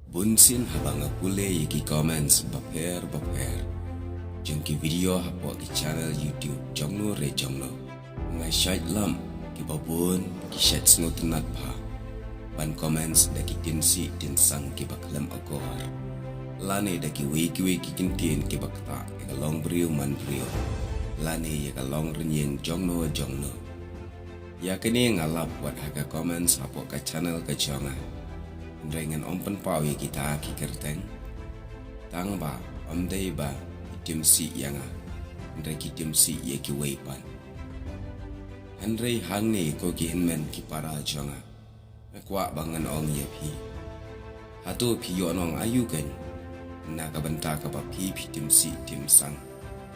Bunsin habang apule yaki comments baper. Jong ki video hapo ki channel YouTube jongno re jongno. Ngai shait lam ki babun ki shat snot nat pa. Ban comments da ki tinsi tin sang ki baklam agor. Lane da ki wiki kintin ki bakta ka long brio man brio. Lane ya ka long renyeng jongno. Ya kini ngalap buat haga comments hapo ka channel ka jonga. Dengan ompen pawi kita kikerteng tang ba omdei ba itim si yanga ndre kitim si ye ki weipan Henry hangni ko ki hinmen ki para jonga kwa bangan ong ye pi hatu pi yo nong ayu kan na ka banta ka ba pi tim si tim sang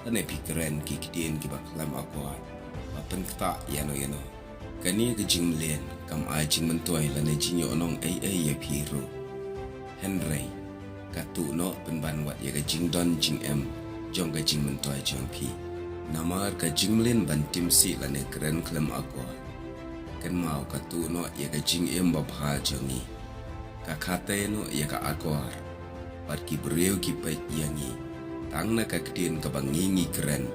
ane pi keren ki kidien ki ba klam akwa ba pen kta yano kani ke jinglen kam ai jing mentoy lane jinyo onong ai ya piru Henry katu no penban wat ya ke jing don jing em jong ke jing mentoy jong pi namar ke jinglen ban tim si lane keren klem akwa kan mau katu no ya ke jing em ba bha jongi ka khate no ya ka akwa par ki breu ki pe yangi tang na ka kdien ka bangingi keren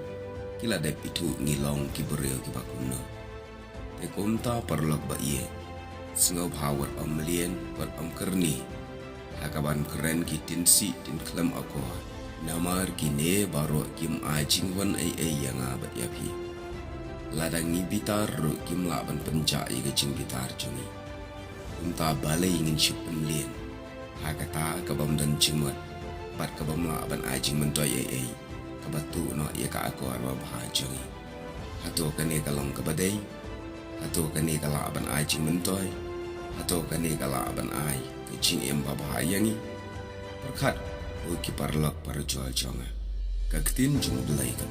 kila de pitu ngilong ki breu ki bakuno te kumta perlok ba iye sengau hawat omlien wat kerni hakaban keren ki tinsi tin klem ako namar kine baro kim ajing wan ai yang abat yapi ladang ni bitar ro kim laban penca i gejing bitar jongi kumta balai ingin syup omlien hakata kabam dan jingmat bat kabam laban ajing mentoy ai kabatu no ia ka ako arwa bahajongi hatu kane kalong kabadai atau kani kala aban ai jing mentoy atau kani kala aban ai kecing em baba yangi berkat uki parlok para jual jonga kaktin jung belai kan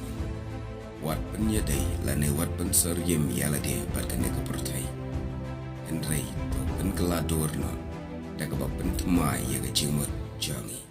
wat penya dai lane wat penser yem yala de barkane ke pertai Henry to pen kelador no da ka ba pen temai ya kecing mot jongi